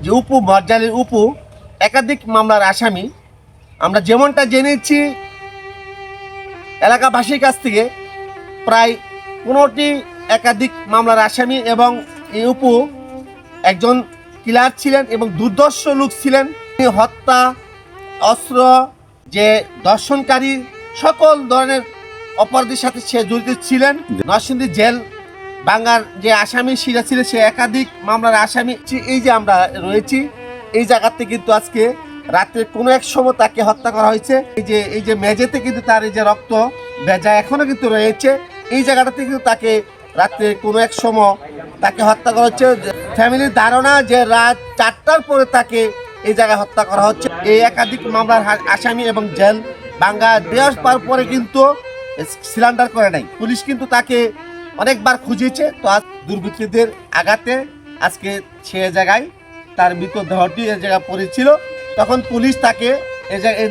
যে উপু মজ্জালের উপু একাধিক মামলার আসামি। আমরা যেমনটা জেনেছি এলাকাবাসীর কাছ থেকে, প্রায় 15টি একাধিক মামলার আসামি এবং এই উপু একজন কিলার ছিলেন এবং দুর্ধর্ষ লোক ছিলেন। তিনি হত্যা, অস্ত্র, যে দর্শনকারী, সকল ধরনের অপরাধের সাথে সে জড়িত ছিলেন। নরসিংদী জেল বাংলার যে আসামি সেটা ছিল, সে একাধিক মামলার আসামি। এই যে আমরা রয়েছি এই জায়গাতে কিন্তু আজকে রাত্রে কোনো এক সময় তাকে হত্যা করা হয়েছে। এই যে মেঝেতে কিন্তু তার এই যে রক্ত ভেজা এখনো কিন্তু রয়েছে। এই জায়গাটাতে কিন্তু তাকে রাত্রে কোনো এক সময় তাকে হত্যা করা হচ্ছে। ফ্যামিলির ধারণা যে রাত 4টার পরে তাকে এই জায়গায় হত্যা করা হচ্ছে। এই একাধিক মামলার আসামি এবং জেল বাংলা দেওয়ার পরে কিন্তু সিলিন্ডার করে নাই। পুলিশ কিন্তু তাকে অনেকবার খুঁজেছে। তো আজ দুর্বৃত্তদের আঘাতে আজকে সে জায়গায় তার মৃতদেহটি এ জায়গায় পড়েছিল। তখন পুলিশ তাকে এ জায়গায়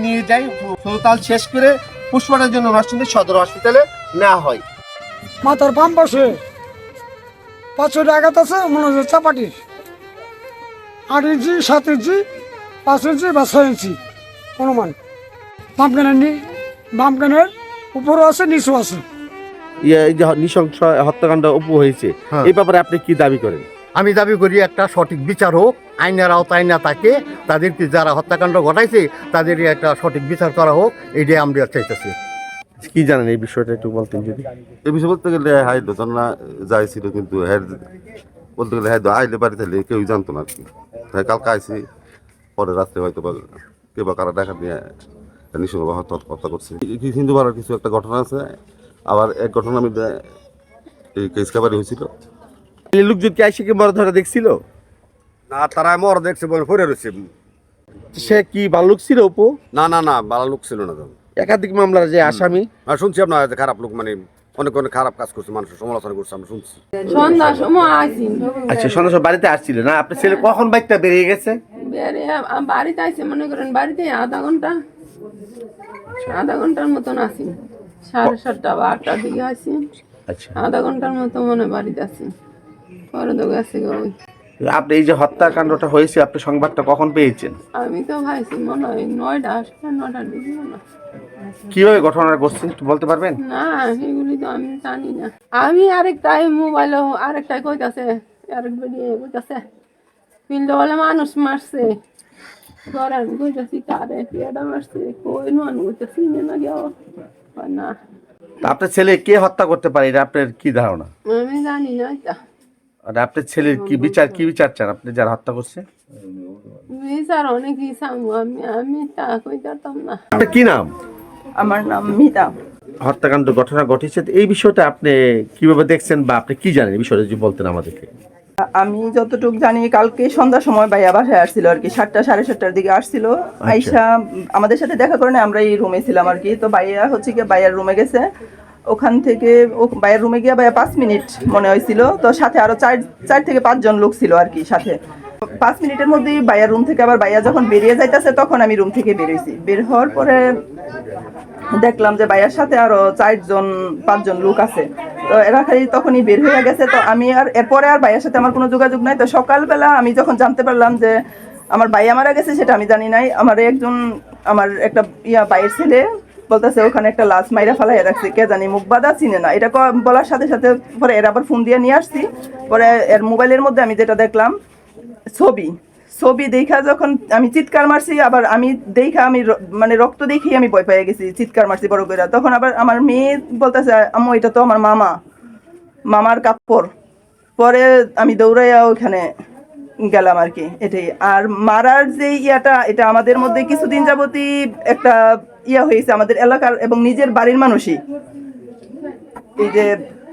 নিয়ে যায়, সুরতাল শেষ করে পুষ্পনের জন্য নরসিংদী সদর হসপিটালে নেওয়া হয়। মাথার বাম পাশে 5 আঘাত আছে, মনে হচ্ছে চাপাটির। 8 ইঞ্চি, 7 ইঞ্চি, 5 ইঞ্চি বা 6 ইঞ্চি অনুমান। বাম কানের উপরও আছে, নিচু আছে। এই যে নৃশংস হত্যাকাণ্ড উপু হয়েছে, এই ব্যাপারে আপনি কি দাবি করেন? আমি দাবি করি একটা সঠিক বিচার হোক, আইনের আওতায় না থাকে, তাদেরকে যারা হত্যাকাণ্ড ঘটাইছে তাদের একটা সঠিক বিচার করা হোক, এইটাই আমরা চাইতেছি। কি জানেন এই বিষয়টা একটু বলতেন যদি? এই বিষয় বলতে গেলে হাই ঘটনা যাইছিল, কিন্তু বলতে গেলে হাই আইলে বাড়ি থাকলে কেউ জানতো না আর কি। তাই কালকে আইসি, পরে রাত্রে হয়তো বা কেউ বা কারা দেখা নিয়ে নিঃসঙ্গ হত্যা করছে। হিন্দু পাড়ার কিছু একটা ঘটনা আছে। আবার এক ঘটনা আমি এই কেস কাবারি হয়েছিল। লোকজন কি আইসে কি মর ধরে দেখছিল? না, তারা মর দেখছে বলে পড়ে রয়েছে। সে কি ভাল্লুক ছিল উপু? না না না, ভালো লোক ছিল না তো। একাধিক মামলার যে আসামি। আর শুনছি আপনার খারাপ লোক, মানে অনেক অনেক খারাপ কাজ করছে, মানুষের সমালোচনা করছে, আমরা শুনছি। সন্ধ্যার সময় আসি। আচ্ছা, সন্ধ্যা বাড়িতে আসছিল না? আপনার ছেলে কখন বাইকটা বেরিয়ে গেছে? বাড়িতে আসছে, মনে করেন বাড়িতে আধা ঘন্টার মতন আসি। 7:30 বা 8টার দিকে আসি। আচ্ছা, আধা ঘন্টার মতো মনে বাড়িতে আসি, পরে তো গেছে ওই। আপনি এই যে হত্যাকাণ্ডটা হয়েছে, আপনি সংবাদটা কখন পেয়েছেন? আমি তো ভাইছি মনে হয় 9টার দিকে মনে হয়। কিভাবে ঘটনাটা ঘটছে একটু বলতে পারবেন? না, এগুলি তো আমি জানি না। আমি আরেকটাই মোবাইলে আরেকটাই কইতাছে, আরেক বেরিয়ে কইতাছে ফিল্ড বলে মানুষ মারছে। পরে আমি কইতাছি কারে পেয়াটা মারছে, কই মানুষ কইতাছি না কেউ না। আপনার ছেলে কে হত্যা করতে পারে, এটা আপনার কি ধারণা? আমি জানি না এটা। আর আপনার ছেলের কি বিচার চান আপনি যারা হত্যা করছে? বিচার অনেকই চাবো আমি তা কইতাম না। আপনার কি নাম? আমার নাম মিতা। হত্যাকাণ্ড ঘটনা ঘটেছে, এই বিষয়টা আপনি কিভাবে দেখছেন বা আপনি কি জানেন এই বিষয়টা যদি বলতেন আমাদেরকে। আমি যতটুকু জানি, কালকে সন্ধ্যার সময় ভাইয়া বাসায় আসছিল আর কি, 7টা 7:30টার দিকে আসছিল। আইসা আমাদের সাথে দেখা করে না, আমরা এই রুমে ছিলাম আর কি। তো ভাইয়া হচ্ছে কি ভাইয়ার রুমে গেছে, ওখান থেকে ভাইয়ার রুমে গিয়ে ভাইয়া 5 মিনিট মনে হয়েছিল। তো সাথে আরো 4 থেকে 5 জন লোক ছিল আর কি সাথে। 5 মিনিটের মধ্যেই ভাইয়ার রুম থেকে আবার ভাইয়া যখন বেরিয়ে যাইতেছে, তখন আমি রুম থেকে বেরিয়েছি। বের হওয়ার পরে দেখলাম যে ভাইয়ার সাথে আরো 4-5 জন লোক আছে। তো এরা খালি তখনই বের হয়ে গেছে। তো আমি আর এরপরে আর ভাইয়ার সাথে আমার কোনো যোগাযোগ নাই। তো সকালবেলা আমি যখন জানতে পারলাম যে আমার ভাইয়া মারা গেছে, সেটা আমি জানি নাই। আমার একটা ভাইয়ের ছেলে বলতেছে ওখানে একটা লাশ মাইরা ফেলাই রাখছে, কে জানি মুখ বাদা চিনে না। এটা বলার সাথে সাথে পরে এর আবার ফোন দিয়ে নিয়ে আসছি। পরে এর মোবাইলের মধ্যে আমি যেটা দেখলাম ছবি দেখা, যখন আমি চিৎকার মারছি, আবার আমি মানে রক্ত দেখেই আমি ভয় পেয়ে গেছি, চিৎকার মারছি বড় করে। তখন আবার আমার মেয়ে বলতেছে আম্মু এটা তো আমার মামার কাপড়। পরে আমি দৌড়াইয়া ওখানে গেলাম আর কি, এটাই। আর মারার যে এটা আমাদের মধ্যে কিছুদিন যাবতই একটা হয়েছে, আমাদের এলাকার এবং নিজের বাড়ির মানুষই। এই যে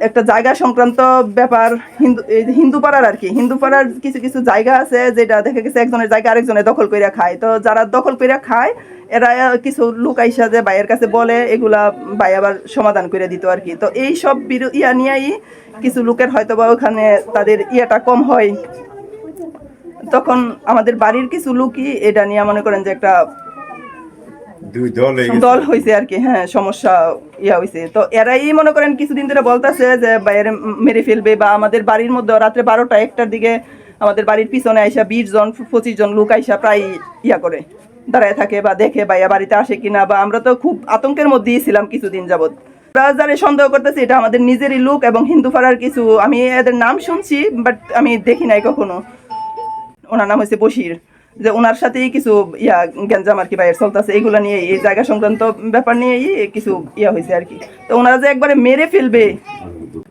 একটা জায়গা সংক্রান্ত ব্যাপার, হিন্দু পাড়ার আর কি, হিন্দু পাড়ার কিছু কিছু জায়গা আছে যেটা দেখা গেছে একজনের জায়গা আরেকজনের দখল কইরা খায়। তো যারা দখল কইরা খায়, এরা কিছু লোক আইসা যে ভাইয়ের কাছে বলে, এগুলা ভাই আবার সমাধান করে দিত আর কি। তো এই সব নিয়েই কিছু লোকের হয়তো বা ওখানে তাদের কম হয়। তখন আমাদের বাড়ির কিছু লোকই এটা নিয়ে মনে করেন যে একটা দল হয়েছে আর কি। হ্যাঁ, সমস্যা হয়েছে। তো এরাই মনে করেন কিছুদিন ধরে বলতেছে যে বাইরে মেরে ফেলবে, বা আমাদের বাড়ির মধ্যে রাত্রে 12টা 1টার দিকে আমাদের বাড়ির পিছনে আইসা 20 জন 25 জন লোক আইসা প্রায় ইয়া করে দাঁড়ায় থাকে বা দেখে ভাইয়া বাড়িতে আসে কিনা, বা আমরা তো খুব আতঙ্কের মধ্যেই ছিলাম কিছুদিন যাবত। যারা সন্দেহ করতেছে এটা আমাদের নিজেরই লোক এবং হিন্দু পাড়ার কিছু, আমি এদের নাম শুনছি বাট আমি দেখি নাই কখনো। ওনার নাম হচ্ছে বশির, যে ওনার সাথেই কিছু গ্যাঞ্জাম আর কি বাইরে চলতেছে, এইগুলো নিয়ে এই জায়গা সংক্রান্ত ব্যাপার নিয়েই কিছু হয়েছে আর কি। তো ওনারা যে একবারে মেরে ফেলবে,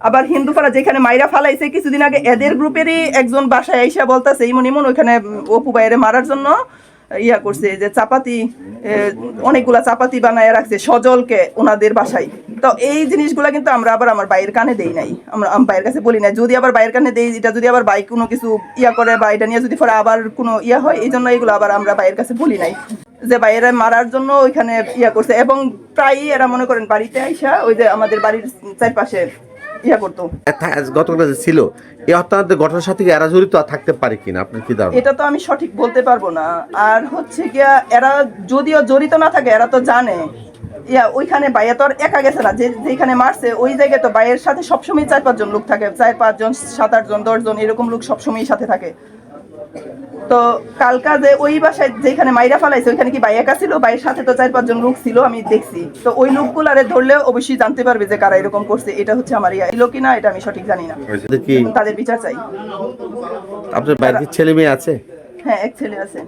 আবার হিন্দু পাড়া যেখানে মাইরা ফালাইছে কিছুদিন আগে এদের গ্রুপেরই একজন বাসায় আইসা বলতেছে ইমন ইমন ওইখানে অপু বাইরে মারার জন্য করছে, যে চাপাতি অনেকগুলা চাপাতি বানায় রাখছে সজলকে ওনাদের বাসায়। তো এই জিনিসগুলা কিন্তু আমরা আবার আমার বাইরের কানে দেই নাই, আমরা বাইরের কাছে বলি নাই। যদি আবার বাইরের কানে দেই, এটা যদি আবার বাইক কোনো কিছু করে বা এটা নিয়ে যদি পরে আবার কোনো হয়, এই জন্য এগুলো আবার আমরা বাইরের কাছে বলি নাই যে বাইরে মারার জন্য ওইখানে করছে। এবং প্রায়ই এরা মনে করেন বাড়িতে আইসা ওই যে আমাদের বাড়ির চারপাশে করতো। গতকাল যে ছিল এই হত্যাকাণ্ডের ঘটনার সাথে কি এরা জড়িত থাকতে পারে কিনা আপনার কি ধারণা? এটা তো আমি সঠিক বলতে পারবো না। আর হচ্ছে গিয়া এরা যদিও জড়িত না থাকে, এরা তো জানে ওইখানে বাইয়া তো আর একা গেছে না, যেখানে মারছে ওই জায়গায় তো বাইয়ের সাথে সবসময় 4-5 জন লোক থাকে, 4-5 জন 7-8 জন 10 জন এরকম লোক সবসময় সাথে থাকে। তো কালকা যে ওই বাসায় যেখানে মাইরা ফালাইছে ওইখানে কি ভাই একা ছিল? ভাইয়ের সাথে তো 4-5 জন লোক ছিল, আমি দেখছি। তো ওই লোকগুলারে ধরলে অবশ্যই জানতে পারবে যে কারা এরকম করছে। এটা হচ্ছে আমার ছিল কিনা এটা আমি সঠিক জানি না, কি তাদের বিচার চাই। আপনার বাড়িতে ছেলে মেয়ে আছে? হ্যাঁ, এক ছেলে আছে।